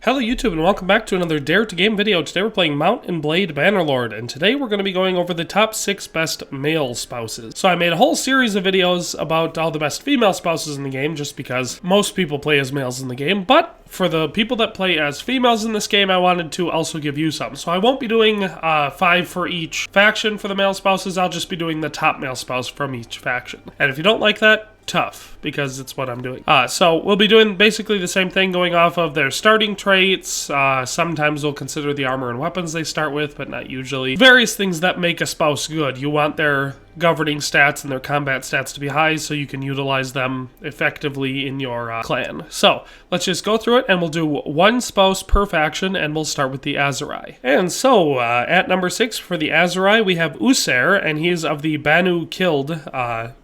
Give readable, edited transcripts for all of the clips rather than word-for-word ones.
Hello YouTube and welcome back to another Dare to Game video. Today we're playing Mount and Blade Bannerlord, and today we're going to be going over the top 6 best male spouses. So I made a whole series of videos about all the best female spouses in the game just because most people play as males in the game, but for the people that play as females in this game, I wanted to also give you some. So I won't be doing 5 for each faction for the male spouses, I'll just be doing the top male spouse from each faction. And if you don't like that, tough, because it's what I'm doing. So we'll be doing basically the same thing, going off of their starting traits. Sometimes we'll consider the armor and weapons they start with, but not usually. Various things that make a spouse good. You want their governing stats and their combat stats to be high so you can utilize them effectively in your clan. So let's just go through it, and we'll do one spouse per faction, and we'll start with the ASERAI. And so at number 6 for the ASERAI, we have USAIR, and he's of the Banu Killed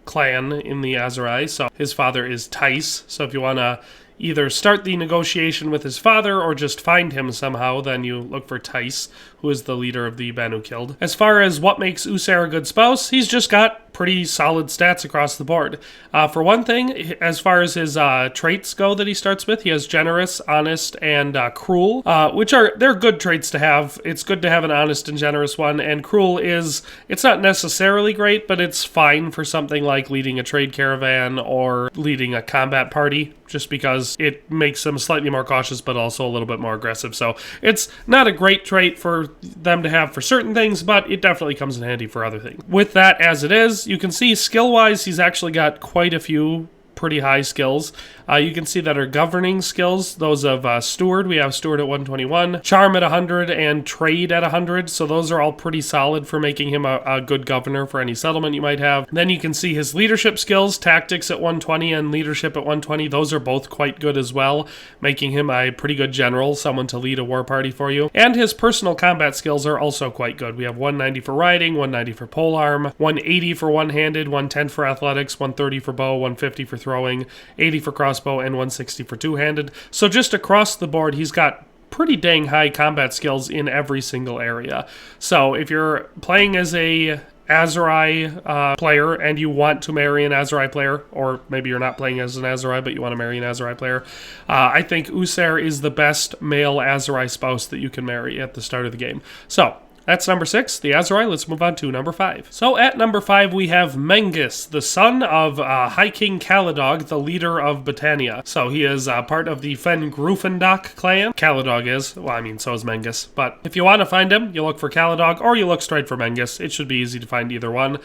clan in the ASERAI. So his father is Tice. So if you want to either start the negotiation with his father or just find him somehow, then you look for Tice, who is the leader of the Banu Killed. As far as what makes USAIR a good spouse, he's just got pretty solid stats across the board. For one thing, as far as his traits go that he starts with, he has generous, honest, and cruel, which they're good traits to have. It's good to have an honest and generous one, and cruel it's not necessarily great, but it's fine for something like leading a trade caravan or leading a combat party, just because it makes them slightly more cautious, but also a little bit more aggressive. So it's not a great trait for them to have for certain things, but it definitely comes in handy for other things. With that as it is, you can see skill-wise, he's actually got quite a few pretty high skills. You can see that our governing skills, those of Steward, we have Steward at 121, Charm at 100, and Trade at 100, so those are all pretty solid for making him a good governor for any settlement you might have. Then you can see his leadership skills, Tactics at 120 and Leadership at 120, those are both quite good as well, making him a pretty good general, someone to lead a war party for you. And his personal combat skills are also quite good. We have 190 for riding, 190 for polearm, 180 for one-handed, 110 for athletics, 130 for bow, 150 for throwing, 80 for crossbow, and 160 for two-handed. So just across the board, he's got pretty dang high combat skills in every single area. So if you're playing as a ASERAI player and you want to marry an ASERAI player, or maybe you're not playing as an ASERAI but you want to marry an ASERAI player, I think USAIR is the best male ASERAI spouse that you can marry at the start of the game. So that's number 6, the ASERAI. Let's move on to number 5. So at number 5, we have MENGUS, the son of High King Caladog, the leader of BATTANIA. So he is part of the Fengrufendak clan. Caladog is. Well, I mean, so is MENGUS. But if you want to find him, you look for Caladog, or you look straight for MENGUS. It should be easy to find either one.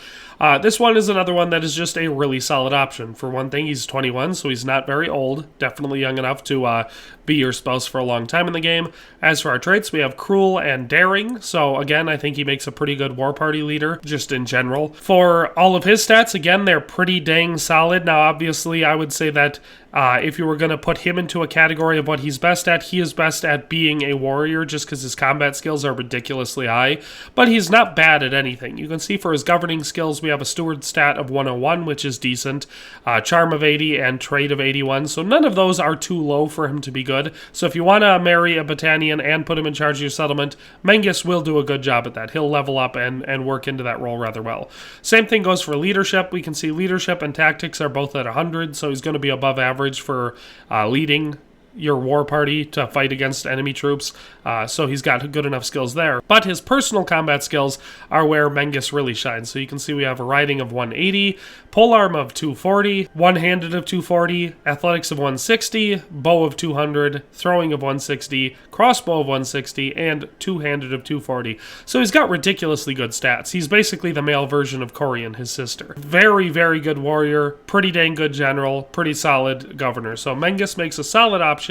This one is another one that is just a really solid option. For one thing, he's 21, so he's not very old. Definitely young enough to be your spouse for a long time in the game. As for our traits, we have Cruel and Daring. So again, I think he makes a pretty good war party leader, just in general. For all of his stats, again, they're pretty dang solid. Now, obviously, I would say that if you were going to put him into a category of what he's best at, he is best at being a warrior just because his combat skills are ridiculously high, but he's not bad at anything. You can see for his governing skills, we have a Steward stat of 101, which is decent, Charm of 80, and Trade of 81, so none of those are too low for him to be good. So if you want to marry a Battanian and put him in charge of your settlement, MENGUS will do a good job at that. He'll level up and work into that role rather well. Same thing goes for leadership. We can see leadership and tactics are both at 100, so he's going to be above average for leading your war party to fight against enemy troops, so he's got good enough skills there. But his personal combat skills are where MENGUS really shines. So you can see we have a riding of 180, polearm of 240, one-handed of 240, athletics of 160, bow of 200, throwing of 160, crossbow of 160, and two-handed of 240. So he's got ridiculously good stats. He's basically the male version of Corian, his sister. Very, very good warrior, pretty dang good general, pretty solid governor. So MENGUS makes a solid option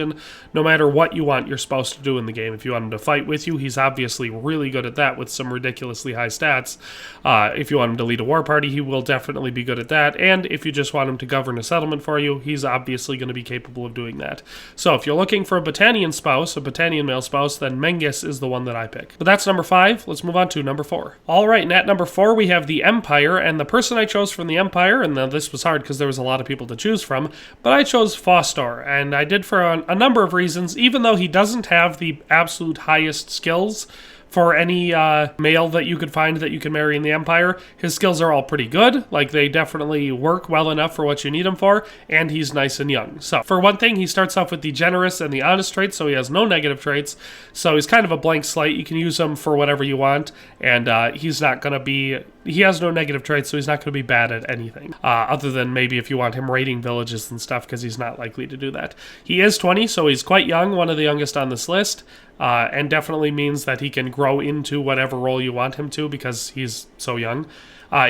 no matter what you want your spouse to do in the game. If you want him to fight with you, he's obviously really good at that with some ridiculously high stats. If you want him to lead a war party, he will definitely be good at that. And if you just want him to govern a settlement for you, he's obviously going to be capable of doing that. So if you're looking for a Battanian spouse, a Battanian male spouse, then MENGUS is the one that I pick. But that's number 5. Let's move on to number 4. All right, and at number 4, we have the Empire, and the person I chose from the Empire, and this was hard because there was a lot of people to choose from, but I chose PHOSTOR, and I did for a number of reasons. Even though he doesn't have the absolute highest skills, for any male that you could find that you can marry in the Empire. His skills are all pretty good. Like, they definitely work well enough for what you need him for, and he's nice and young. So, for one thing, he starts off with the generous and the honest traits, so he has no negative traits. So he's kind of a blank slate. You can use him for whatever you want, and he's not going to be... He has no negative traits, so he's not going to be bad at anything. Other than maybe if you want him raiding villages and stuff, because he's not likely to do that. He is 20, so he's quite young, one of the youngest on this list, and definitely means that he can grow into whatever role you want him to, because he's so young.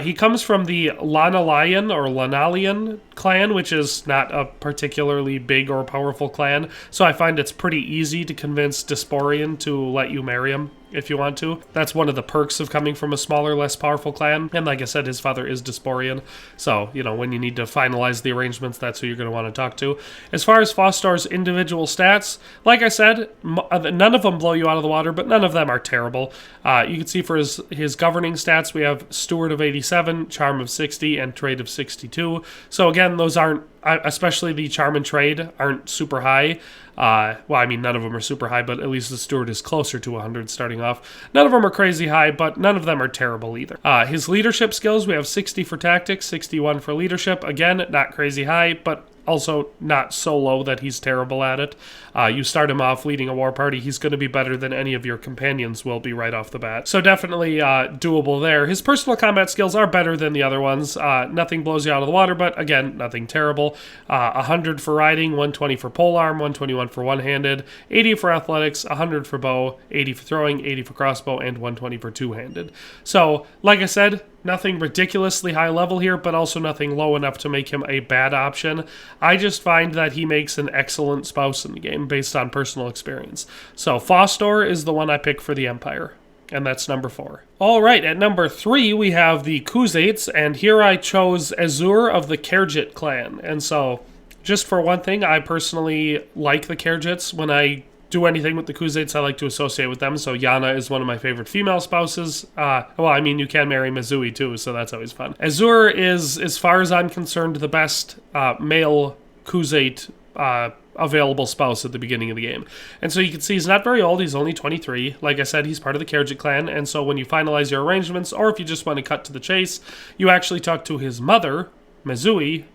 He comes from the Lanalian or Lanalian clan, which is not a particularly big or powerful clan, so I find it's pretty easy to convince Diasporian to let you marry him if you want to. That's one of the perks of coming from a smaller, less powerful clan, and like I said, his father is Diasporian, so, you know, when you need to finalize the arrangements, that's who you're going to want to talk to. As far as PHOSTOR's individual stats, like I said, none of them blow you out of the water, but none of them are terrible. You can see for his governing stats, we have Steward of 87, Charm of 60, and Trade of 62. So again, those aren't, especially the Charm and Trade, aren't super high. Well, I mean, none of them are super high, but at least the Steward is closer to 100 starting off. None of them are crazy high, but none of them are terrible either. His leadership skills, we have 60 for tactics, 61 for leadership. Again, not crazy high, but also not so low that he's terrible at it. You start him off leading a war party, he's going to be better than any of your companions will be right off the bat. So definitely doable there. His personal combat skills are better than the other ones. Nothing blows you out of the water, but again, nothing terrible. 100 for riding, 120 for polearm, 121 for one-handed, 80 for athletics, 100 for bow, 80 for throwing, 80 for crossbow, and 120 for two-handed. So, like I said, nothing ridiculously high level here, but also nothing low enough to make him a bad option. I just find that he makes an excellent spouse in the game based on personal experience. So PHOSTOR is the one I pick for the Empire, and that's number 4. All right, at number 3 we have the KHUZAITs, and here I chose ESUR of the KHUZAIT clan. And so, just for one thing, I personally like the KHUZAITs. When I do anything with the KHUZAITs, I like to associate with them, so Yana is one of my favorite female spouses. Well, I mean, you can marry Mizui too, so that's always fun. ESUR is, as far as I'm concerned, the best male KHUZAIT available spouse at the beginning of the game. And so you can see he's not very old, he's only 23. Like I said, he's part of the KHUZAIT clan, and so when you finalize your arrangements, or if you just want to cut to the chase, you actually talk to his mother, Mizui,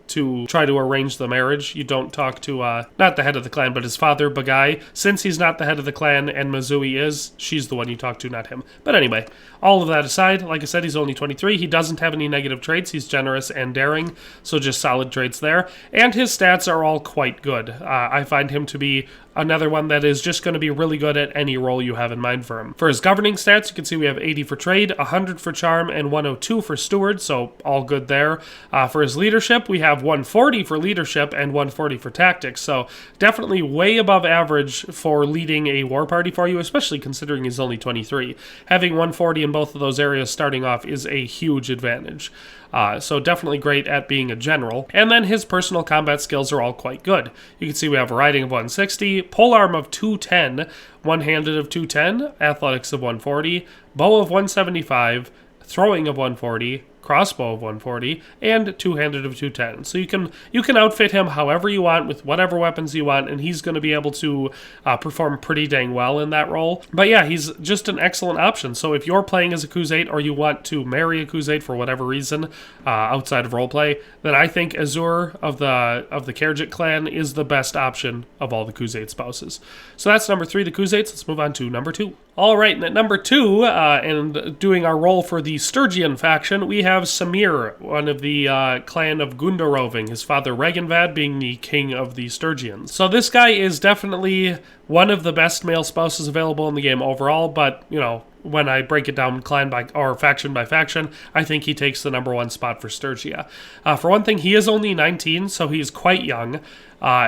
to try to arrange the marriage. You don't talk to, not the head of the clan, but his father, Bagai. Since he's not the head of the clan and Mizui is, she's the one you talk to, not him. But anyway, all of that aside, like I said, he's only 23. He doesn't have any negative traits. He's generous and daring, so just solid traits there. And his stats are all quite good. I find him to be another one that is just going to be really good at any role you have in mind for him. For his governing stats, you can see we have 80 for trade, 100 for charm, and 102 for steward, so all good there. For his leadership, we have 140 for leadership and 140 for tactics, so definitely way above average for leading a war party for you, especially considering he's only 23. Having 140 in both of those areas starting off is a huge advantage. So definitely great at being a general. And then his personal combat skills are all quite good. You can see we have riding of 160, polearm of 210, one-handed of 210, athletics of 140, bow of 175, throwing of 140, crossbow of 140, and two-handed of 210. So you can outfit him however you want with whatever weapons you want, and he's going to be able to perform pretty dang well in that role. But yeah, he's just an excellent option. So if you're playing as a KHUZAIT or you want to marry a KHUZAIT for whatever reason outside of roleplay, then I think ESUR of the KHUZAIT clan is the best option of all the KHUZAIT spouses. So that's number 3, the KHUZAITs. Let's move on to number 2. All right, and at number 2, and doing our role for the Sturgian faction, we have SIMIR, one of the clan of Gundaroving, his father Regenvad being the king of the Sturgians. So this guy is definitely one of the best male spouses available in the game overall, but, you know, when I break it down clan by or faction by faction, I think he takes the number 1 spot for Sturgia. For one thing, he is only 19, so he's quite young.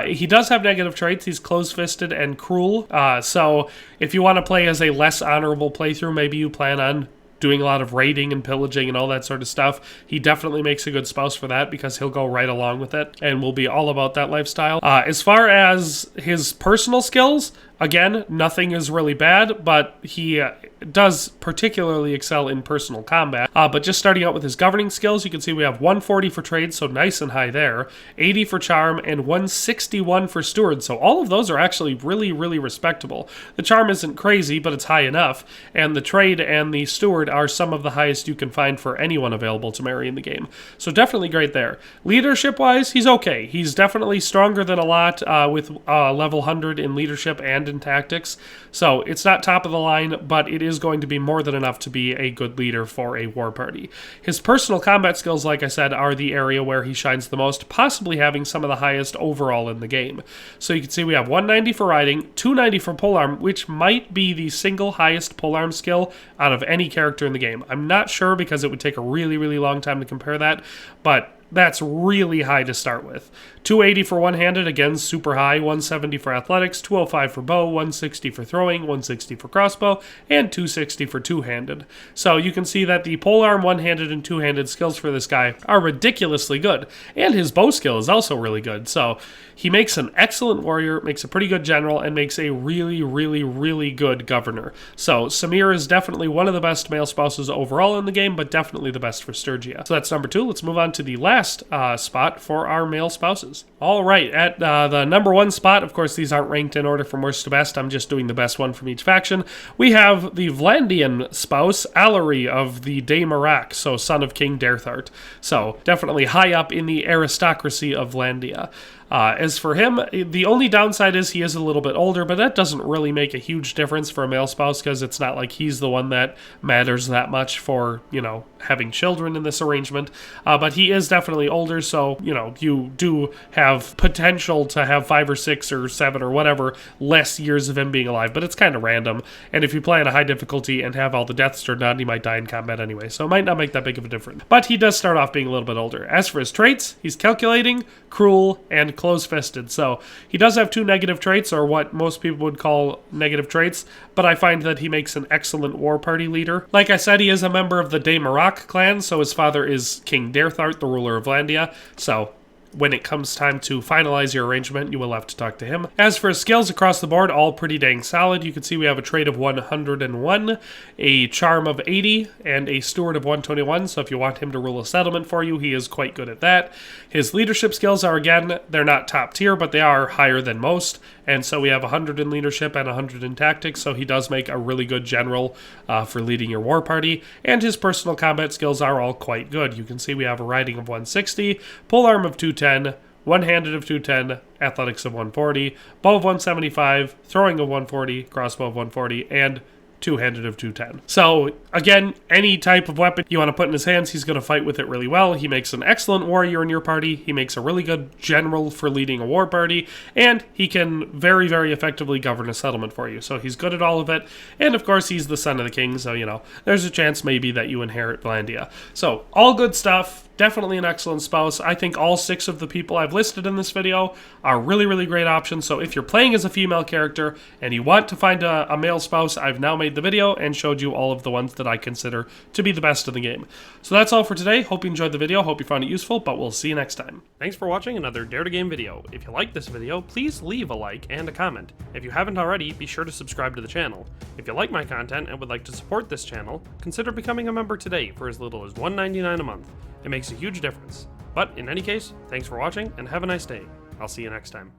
He does have negative traits. He's close-fisted and cruel. So if you want to play as a less honorable playthrough, maybe you plan on doing a lot of raiding and pillaging and all that sort of stuff. He definitely makes a good spouse for that because he'll go right along with it and will be all about that lifestyle. As far as his personal skills, Again, nothing is really bad, but he does particularly excel in personal combat. But just starting out with his governing skills, you can see we have 140 for trade, so nice and high there, 80 for charm, and 161 for steward. So all of those are actually really, really respectable. The charm isn't crazy, but it's high enough, and the trade and the steward are some of the highest you can find for anyone available to marry in the game. So definitely great there. Leadership-wise, he's okay. He's definitely stronger than a lot with level 100 in leadership and in tactics. So it's not top of the line, but it is going to be more than enough to be a good leader for a war party. His personal combat skills, like I said, are the area where he shines the most, possibly having some of the highest overall in the game. So you can see we have 190 for riding, 290 for polearm, which might be the single highest polearm skill out of any character in the game. I'm not sure because it would take a really, really long time to compare that, but that's really high to start with. 280 for one-handed, again, super high. 170 for athletics, 205 for bow, 160 for throwing, 160 for crossbow, and 260 for two-handed. So you can see that the polearm, one-handed, and two-handed skills for this guy are ridiculously good. And his bow skill is also really good. So he makes an excellent warrior, makes a pretty good general, and makes a really, really, really good governor. So SIMIR is definitely one of the best male spouses overall in the game, but definitely the best for STURGIA. So that's number 2. Let's move on to the last spot for our male spouses. All right, at the number 1 spot, of course, these aren't ranked in order from worst to best. I'm just doing the best one from each faction. We have the VLANDIan spouse, ALARY of the Marak, so son of King Derthart. So definitely high up in the aristocracy of VLANDIA. As for him, the only downside is he is a little bit older, but that doesn't really make a huge difference for a male spouse because it's not like he's the one that matters that much for, you know, having children in this arrangement. But he is definitely older, so, you know, you do have potential to have 5 or 6 or 7 or whatever less years of him being alive, but it's kind of random. And if you play on a high difficulty and have all the deaths turned on, he might die in combat anyway, so it might not make that big of a difference. But he does start off being a little bit older. As for his traits, he's calculating, cruel, and close-fisted. So he does have 2 negative traits, or what most people would call negative traits, but I find that he makes an excellent war party leader. Like I said, he is a member of the Marak clan, so his father is King Derthart, the ruler of VLANDIA. So when it comes time to finalize your arrangement, you will have to talk to him. As for his skills across the board, all pretty dang solid. You can see we have a trait of 101, a charm of 80, and a steward of 121, so if you want him to rule a settlement for you, he is quite good at that. His leadership skills are, again, they're not top tier, but they are higher than most, and so we have 100 in leadership and 100 in tactics, so he does make a really good general for leading your war party, and his personal combat skills are all quite good. You can see we have a riding of 160, polearm of 210, one-handed of 210, athletics of 140, bow of 175, throwing of 140, crossbow of 140, and two-handed of 210. So, again, any type of weapon you want to put in his hands, he's going to fight with it really well. He makes an excellent warrior in your party. He makes a really good general for leading a war party, and he can very, very effectively govern a settlement for you. So he's good at all of it, and of course, he's the son of the king, so, you know, there's a chance maybe that you inherit VLANDIA. So, all good stuff. Definitely an excellent spouse. I think all 6 of the people I've listed in this video are really, really great options. So if you're playing as a female character and you want to find a male spouse, I've now made the video and showed you all of the ones that I consider to be the best in the game. So that's all for today. Hope you enjoyed the video. Hope you found it useful, but we'll see you next time. Thanks for watching another Dare to Game video. If you liked this video, please leave a like and a comment. If you haven't already, be sure to subscribe to the channel. If you like my content and would like to support this channel, consider becoming a member today for as little as $1.99 a month. It makes a huge difference. But in any case, thanks for watching and have a nice day. I'll see you next time.